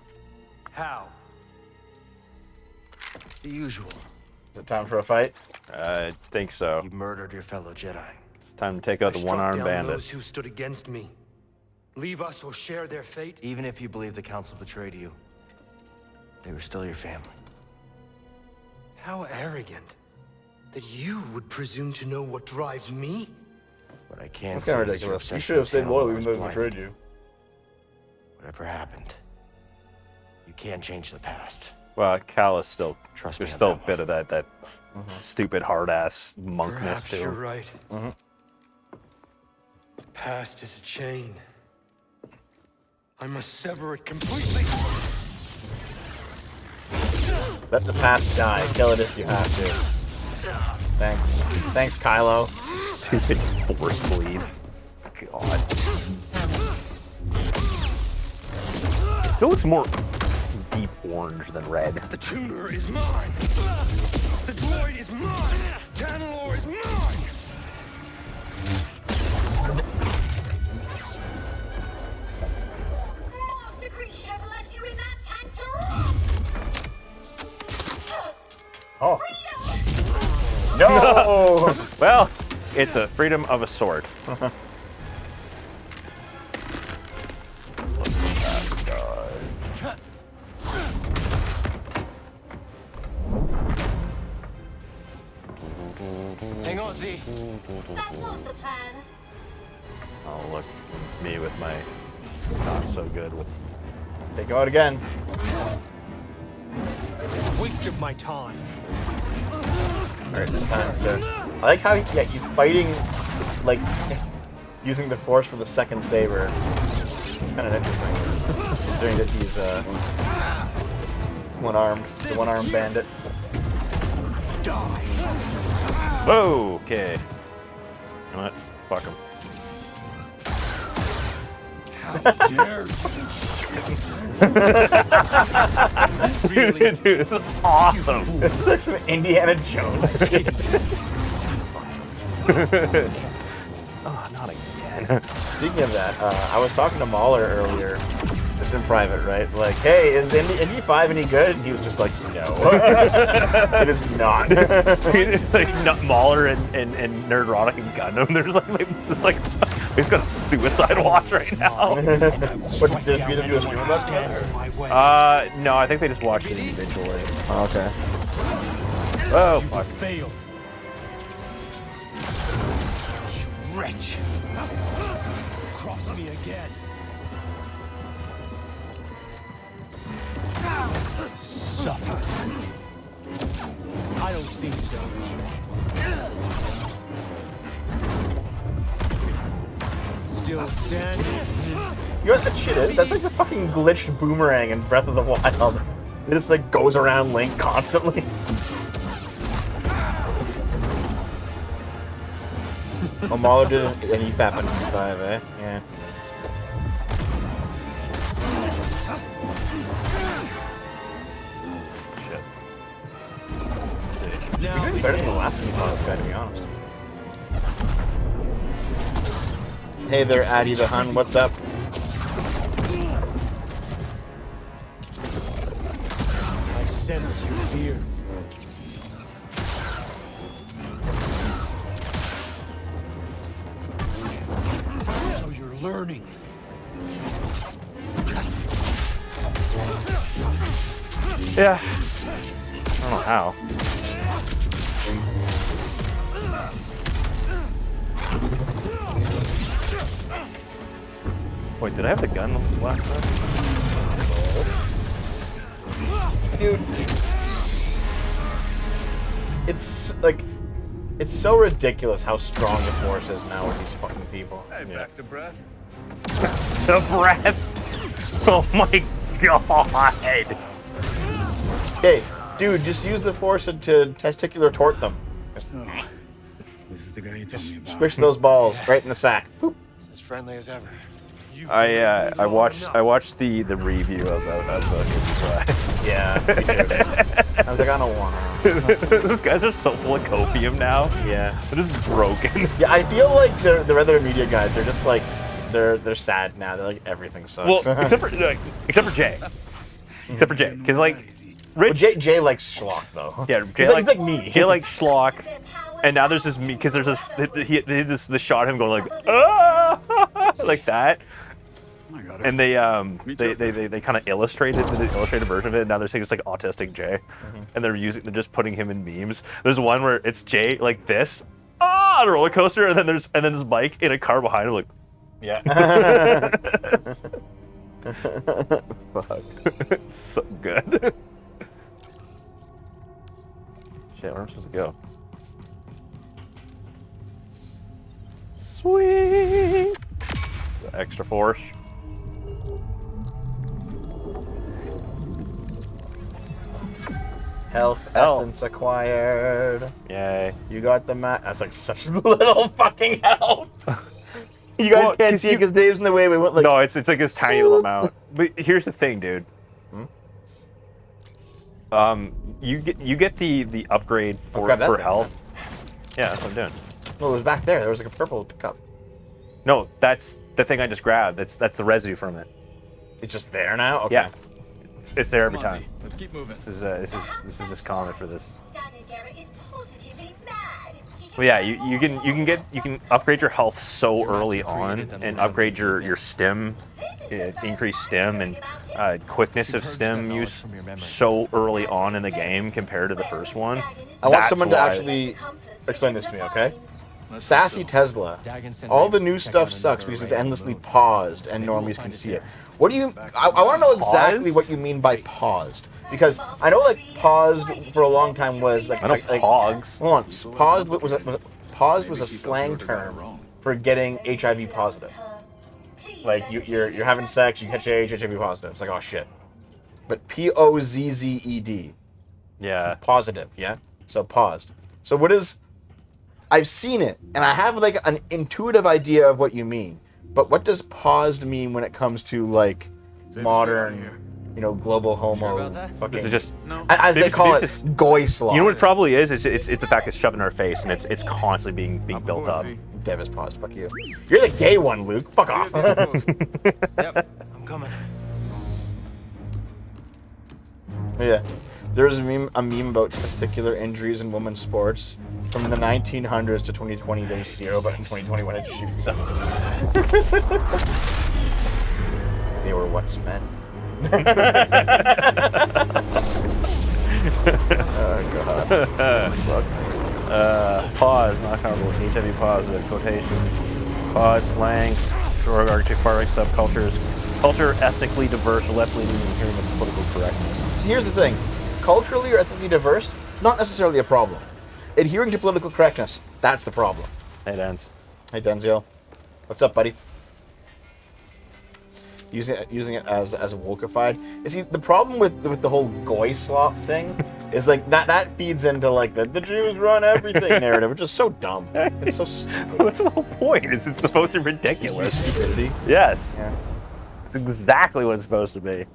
How? The usual. Is it time for a fight? I think so. You murdered your fellow Jedi. It's time to take out I the struck one-armed down bandit. those who stood against me. Leave us or share their fate. Even if you believe the Council betrayed you, they were still your family. How arrogant that you would presume to know what drives me. But I can't That's say kind of is your ridiculous. You obsession should have with stayed Halo loyal was even though we blinding. betrayed you. Whatever happened, you can't change the past. Well, Cal is still, Trust me there's on still a that bit of that stupid hard-ass monkness Perhaps to you're him. right. The past is a chain. I must sever it completely. Let the past die. Kill it if you have to. Thanks. Thanks, Kylo. Stupid force bleed. God. It still looks more deep orange than red. The tuner is mine. The droid is mine. Tanalor is mine. Master Creech have left you in that tank to rot. Oh. No! Well, it's a freedom of a sort. Hang on, Z. That was the plan. Oh, look, it's me with my not so good with. Take him out again. Waste of my time. Alright, it's time to... I like how he's fighting, like, using the Force for the second saber. It's kind of interesting, considering that he's one-armed. He's a one-armed bandit. Whoa, okay. You know what? Fuck him. Dude, this is awesome. This is like some Indiana Jones shit. Oh, not again. Speaking of that, I was talking to Mahler earlier, just in private, right? Like, hey, is Indy 5 any good? And he was just like, no. It is not. Like Mauler and Nerdrotic and Gundam, there's like we've got a suicide watch right now. What, did either do a stream about that? No, I think they just watched it individually. Oh, okay. Oh, fuck. Failed. You wretch. Cross me again. Suffer. I don't think so. Still standing. You know what that shit is? That's like the fucking glitched boomerang in Breath of the Wild. It just like goes around Link constantly. Well, Mahler did an EFAP in 5, eh? Yeah. Shit. Let's see. Now You're better than the last time you fought this guy, to be honest. Hey there, Addy the Hun, what's up? I sense your fear. So you're learning. Yeah. I don't know how. Wait, did I have the gun last time? Dude. It's like, it's so ridiculous how strong the Force is now with these fucking people. Hey, back to breath. The breath! Oh my god! Hey, dude, just use the Force to testicular tort them. Just Oh, this is the guy you told me about. squish those balls right in the sack. Boop. It's as friendly as ever. I watched the review of the Yeah, me too. I was like, I don't wanna. Those guys are so full of copium now. Yeah. They're just broken. Yeah, I feel like the other media guys, they're just like, they're sad now. They're like, everything Well, sucks. except for Jay. Except for Jay, because like Rich. Well, Jay likes schlock though. Yeah, Jay he's like me. Jay likes schlock, and now there's this me because there's the shot of him going like ah like that. And they kind of illustrated the illustrated version of it. And now they're saying it's like autistic Jay, and they're just putting him in memes. There's one where it's Jay like this on a roller coaster, and then there's Mike in a car behind him like Yeah. fuck. It's so good. Shit, where am I supposed to go? Sweet. It's an extra force. Health essence acquired. Yay. You got the mat. That's like such little fucking health. You guys Well, can't see it because Dave's in the way. We went like. No, it's like this tiny little amount. But here's the thing, dude. You get the upgrade for grab that thing, health. Yeah, that's what I'm doing. No, it was back there. There was like a purple cup. No, that's the thing I just grabbed. That's the residue from it. It's just there now. Okay. Yeah, it's there every Come on, time. Z, let's keep moving. This is just common for this. Danagara is positively mad. Well, yeah, you can upgrade your health so early on and upgrade your stim, increase stim and quickness of stim use so early on in the game compared to the first one. I want That's someone to why- actually explain this to me, okay? Sassy Tesla. All the new stuff sucks because it's endlessly paused and normies can see it. What do you... I want to know exactly Paused? what you mean by paused. Because I know like paused for a long time was like... I know like pogs. Hold on. Paused was a slang term for getting HIV positive. Like you're having sex, you catch AIDS, HIV positive. It's like, oh shit. But P-O-Z-Z-E-D. Yeah. Positive, yeah? So paused. So what is... I've seen it, and I have like an intuitive idea of what you mean. But what does paused mean when it comes to like modern, global homo fucking? This is just as they call it, goy slaughter. You know what it probably is? It's the fact it's shoved in our face and it's constantly being built up. Dev is paused. Fuck you. You're the gay one, Luke. Fuck off. Yep, I'm coming. Yeah. There's a meme about testicular injuries in women's sports. From the 1900s to 2020, there's 0, but in 2021 it shoots up. They were once men. Oh, God. Pause, not comparable. HIV positive, quotation. Pause, slang, Arctic far-right subcultures. Culture ethnically diverse, left-leaning, and hearing of political correctness. So here's the thing. Culturally or ethnically diverse, not necessarily a problem. Adhering to political correctness, that's the problem. Hey, Dance. Hey, Denzel. What's up, buddy? Using it as a wokeified. You see, the problem with the whole goy slop thing is like that feeds into like the Jews run everything narrative, which is so dumb. It's so stupid. What's the whole point? Is it's supposed to be ridiculous? Stupidity. Yes. Yeah. It's exactly what it's supposed to be.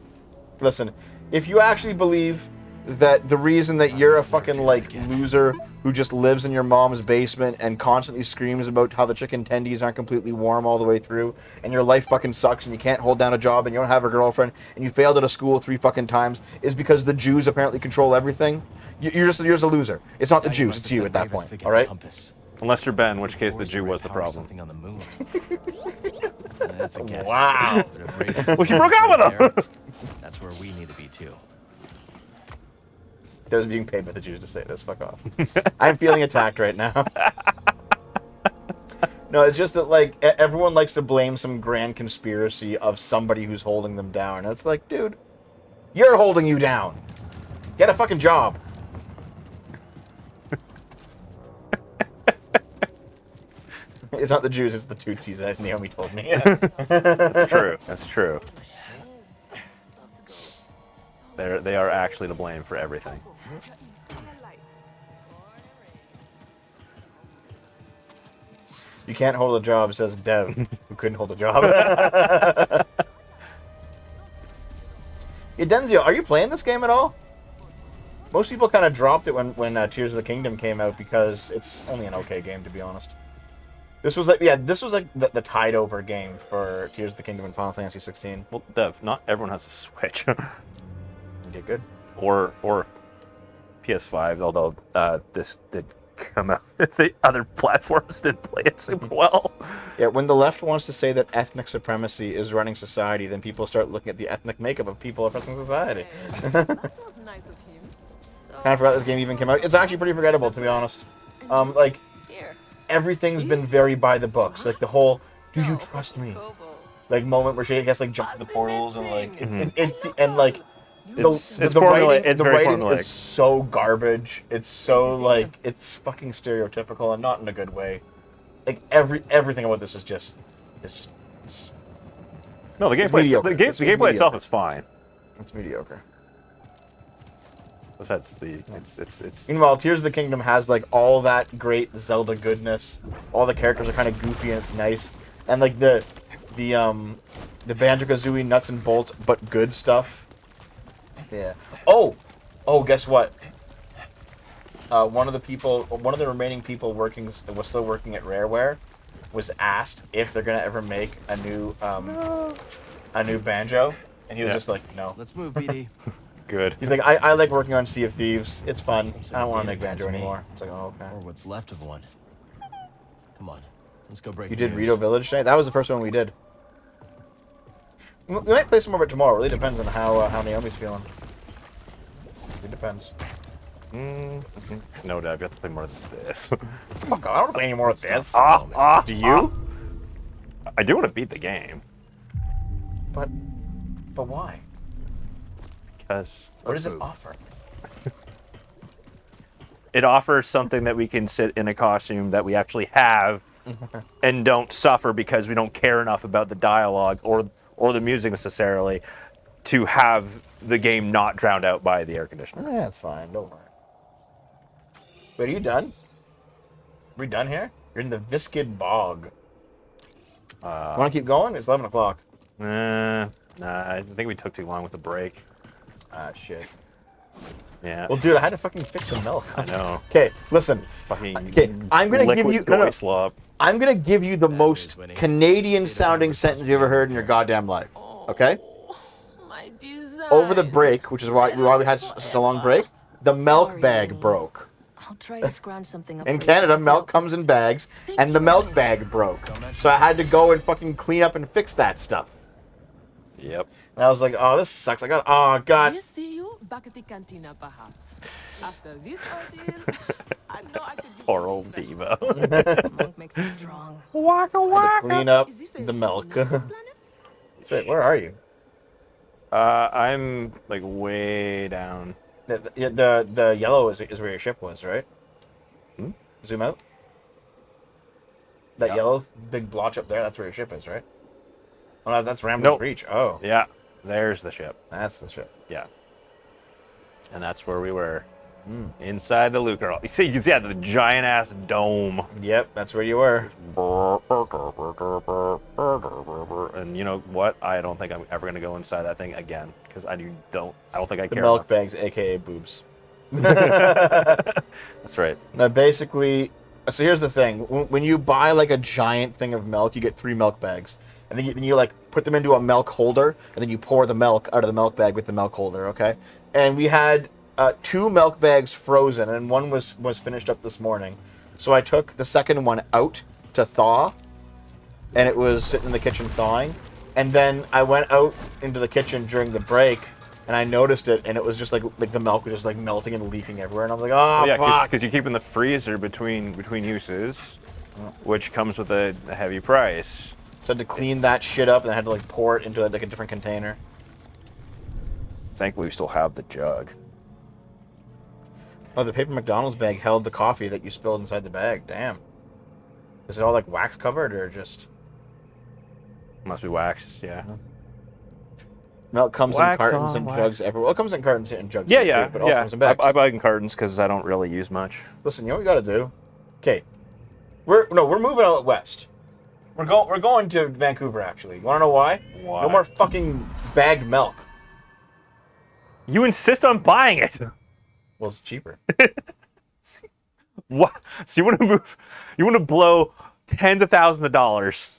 Listen, if you actually believe that the reason that you're a fucking like loser who just lives in your mom's basement and constantly screams about how the chicken tendies aren't completely warm all the way through and your life fucking sucks and you can't hold down a job and you don't have a girlfriend and you failed out of school 3 fucking times is because the Jews apparently control everything, you're just a loser. It's not the Jews, it's you at that point, all right? Unless you're Ben, in which case the Jew was the problem. Something on the moon. That's a guess. Wow. Well, she broke out with him. That's where we need to be too. That was being paid by the Jews to say this. Fuck off. I'm feeling attacked right now. No, it's just that, like, everyone likes to blame some grand conspiracy of somebody who's holding them down. And it's like, dude, you're holding you down. Get a fucking job. It's not the Jews, it's the Tutsis, as Naomi told me. That's true. That's true. They are actually to blame for everything. You can't hold a job, says Dev, who couldn't hold a job. Yeah, Denzio, are you playing this game at all? Most people kind of dropped it when Tears of the Kingdom came out because it's only an okay game, to be honest. This was like the tide over game for Tears of the Kingdom and Final Fantasy 16. Well, Dev, not everyone has a Switch. Okay, good. Or PS5, although this did come out. The other platforms didn't play it super well. Yeah, when the left wants to say that ethnic supremacy is running society, then people start looking at the ethnic makeup of people oppressing society. That was nice of him. Kind of forgot this game even came out. It's actually pretty forgettable, to be honest. Like, everything's been very by the books. Like, the whole, do you trust me? Like, moment where she has, like, jump to the portals and, like, and, like, the writing is so garbage. It's so, like, it's fucking stereotypical and not in a good way. Like, everything about this is just, no, the gameplay itself is fine. It's mediocre. Besides it's Meanwhile, Tears of the Kingdom has like all that great Zelda goodness. All the characters are kind of goofy and it's nice, and like the Banjo-Kazooie nuts and bolts but good stuff. Yeah. Oh, guess what? One of the remaining people was still working at Rareware, was asked if they're gonna ever make a new Banjo, and he was just like, no. Let's move, BD. Good. He's like, I like working on Sea of Thieves. It's fun. I don't want to make Banjo anymore. It's like, oh, okay. Or what's left of one. Come on, let's go break. You did Rito Village tonight? That was the first one we did. We might play some more of it tomorrow. It really depends on how Naomi's feeling. It depends. No, Dad, you have to play more of this. Fuck, I don't want to play any more of this. Do you? I do want to beat the game. But why? Because what does it offer? It offers something that we can sit in a costume that we actually have and don't suffer because we don't care enough about the dialogue or the music necessarily to have the game not drowned out by the air conditioner. Yeah, it's fine. Don't worry. Wait, are you done? Are we done here? You're in the Viscid Bog. Want to keep going? It's 11 o'clock. Nah, I think we took too long with the break. Ah, shit. Yeah. Well, dude, I had to fucking fix the milk. I know. Okay, listen. Fucking. Okay, I'm gonna give you goy slop. I'm gonna give you the most Canadian-sounding sentence you ever heard in your goddamn life. Okay? My design. Over the break, which is why we had such a long break, the milk bag broke. I'll try to scrounge something up. In Canada, milk comes in bags, and the milk bag broke. So I had to go and fucking clean up and fix that stuff. Yep. And I was like, oh, this sucks. Oh, God. We'll see you back at the cantina, perhaps. After this ordeal, I know I could use Poor old Devo. Milk makes me strong. Waka I had waka. to clean up Is this a the milk. planet? Wait, where are you? I'm like way down. The yellow is where your ship was, right? Hmm? Zoom out. That Yeah. yellow big blotch up there, that's where your ship is, right? Oh, no, that's Rambo's Nope. Reach. Oh, Yeah, there's the ship. that's the ship. Yeah. And that's where we were. Inside the Lucre. You can see the giant ass dome. Yep, that's where you were. And you know what? I don't think I'm ever gonna go inside that thing again because I don't think I The care. milk enough. bags, aka boobs. That's right. Now, basically, so here's the thing: when you buy like a giant thing of milk, you get 3 milk bags, and then you like put them into a milk holder, and then you pour the milk out of the milk bag with the milk holder. Okay, and we had 2 milk bags frozen, and one was finished up this morning. So I took the second one out to thaw, and it was sitting in the kitchen thawing. And then I went out into the kitchen during the break, and I noticed it, and it was just like the milk was just like melting and leaking everywhere. And I was like, oh, Yeah, fuck. because you keep in the freezer between uses, which comes with a heavy price. So I had to clean that shit up, and I had to like pour it into like a different container. Thankfully, we still have the jug. Oh, the paper McDonald's bag held the coffee that you spilled inside the bag. Damn. Is it all like wax covered or just... Must be waxed, yeah. Milk comes in Wax cartons on and wax. jugs everywhere. Well, it comes in cartons and jugs Yeah, here, yeah, too, but it also yeah. comes in bags. I buy in cartons because I don't really use much. Listen, you know what we gotta do? Okay. We're moving out west. We're going to Vancouver, actually. You wanna know why? Why? No more fucking bagged milk. You insist on buying it. Well, it's cheaper. What? So you want to move? You want to blow tens of thousands of dollars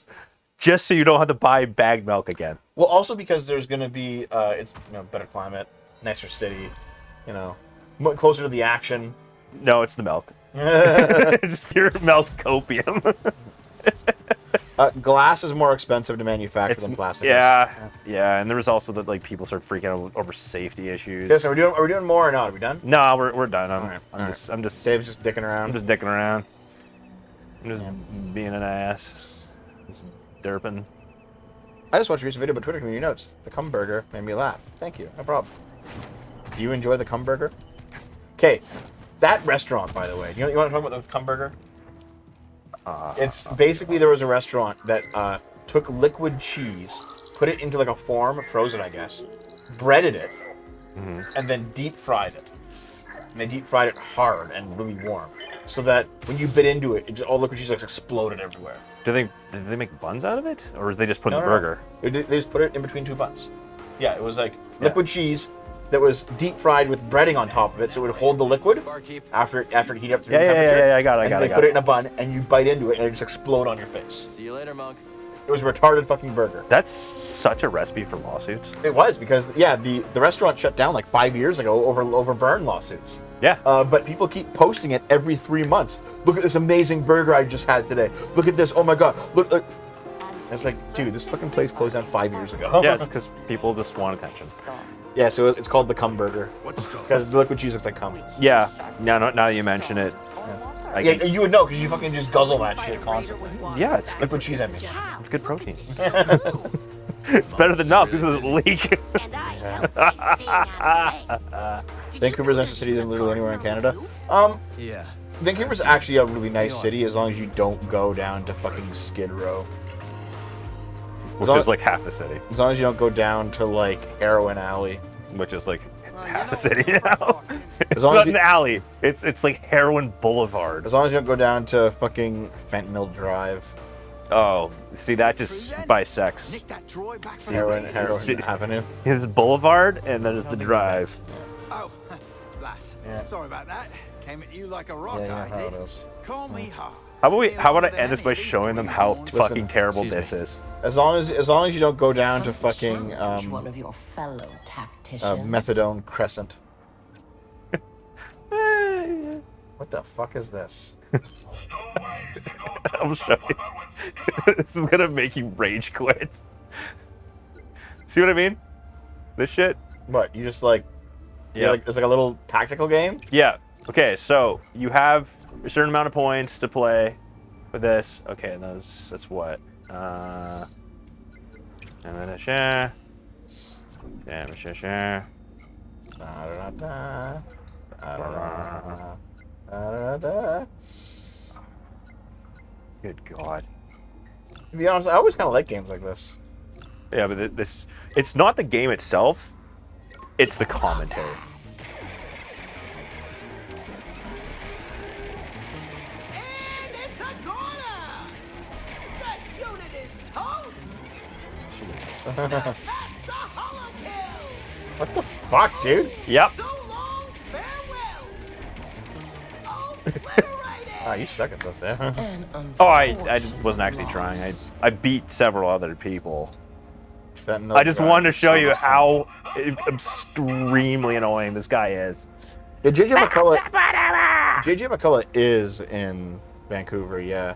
just so you don't have to buy bagged milk again? Well, also because there's gonna be it's better climate, nicer city, closer to the action. No, it's the milk. It's pure milk copium. Glass is more expensive to manufacture than plastic. Yeah, and there was also that like people start freaking out over safety issues. Okay, so are we doing more or not? Are we done? No, we're done. I'm just Dave's just dicking around. I'm just dicking around. I'm just being an ass. Just derping. I just watched a recent video about Twitter community notes. The cum burger made me laugh. Thank you. No problem. Do you enjoy the cum burger? Okay, that restaurant, by the way. You want to talk about the cum burger? It's basically there was a restaurant that took liquid cheese, put it into like a form, frozen I guess, breaded it, and then deep fried it. And they deep fried it hard and really warm, so that when you bit into it, all liquid cheese like exploded everywhere. Did they make buns out of it, or did they just put it in the No. burger? They just put it in between 2 buns. Yeah, it was like liquid cheese that was deep fried with breading on top of it, so it would hold the liquid after it heat up to room temperature. Yeah, I got it. And they put it in a bun, and you bite into it, and it just explode on your face. See you later, monk. It was a retarded fucking burger. That's such a recipe for lawsuits. It was because the restaurant shut down like 5 years ago over burn lawsuits. Yeah. But people keep posting it every 3 months. Look at this amazing burger I just had today. Look at this. Oh my god. Look. And it's like, dude, this fucking place closed down 5 years ago. Yeah, it's because people just want attention. Yeah, so it's called the cum burger because the liquid cheese looks like cum. Yeah. Now that you mention it. Yeah, you would know because you fucking just guzzle that shit constantly. Yeah, it's Liquid cheese, I mean. It's good protein. It's better than milk because of the leak. Vancouver's a nicer city than literally anywhere in Canada. Yeah. Vancouver's actually a really nice city as long as you don't go down to fucking Skid Row. Which is like half the city. As long as you don't go down to like Heroin Alley. Which is like half the city now. It's long as not you- an alley. It's like Heroin Boulevard. As long as you don't go down to fucking Fentanyl Drive. Oh, see, that just bisects. Nick that droid back from Heroin the base. Avenue. There's Boulevard, and then there's the drive. Oh, blast. Yeah. Sorry about that. Came at you like a rock, Yeah, you know I how it did. is. Call me hard. How about I end this by showing them how fucking terrible excuse this is? As long as you don't go down to fucking one of your fellow tacticians. methadone crescent. What the fuck is this? I'll show you. This is gonna make you rage quit. See what I mean? This shit. What, you just like... Yeah. Like, it's like a little tactical game? Yeah. Okay, so you have a certain amount of points to play with this. Okay, and that's what? And then a share. Damn, share. Da-da-da-da. Da-da-da-da. Good God. To be honest, I always kind of like games like this. Yeah, but this, it's not the game itself, it's the commentary. And it's a corner! That unit is toast! Jesus. That's a hollow kill! What the fuck, dude? Yep. So long, farewell! Obliterated! Oh, you suck at this, Dan. Oh, I wasn't actually trying. I beat several other people. Fentanyl I just wanted to show you service. how extremely annoying this guy is. Yeah, JJ McCullough is in Vancouver, yeah.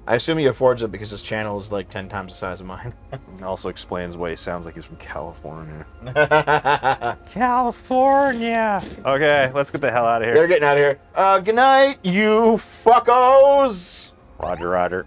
I assume he affords it because his channel is like 10 times the size of mine. It also explains why he sounds like he's from California. California! Okay, let's get the hell out of They're here. getting out of here. Good night, you fuckos! Roger, Roger.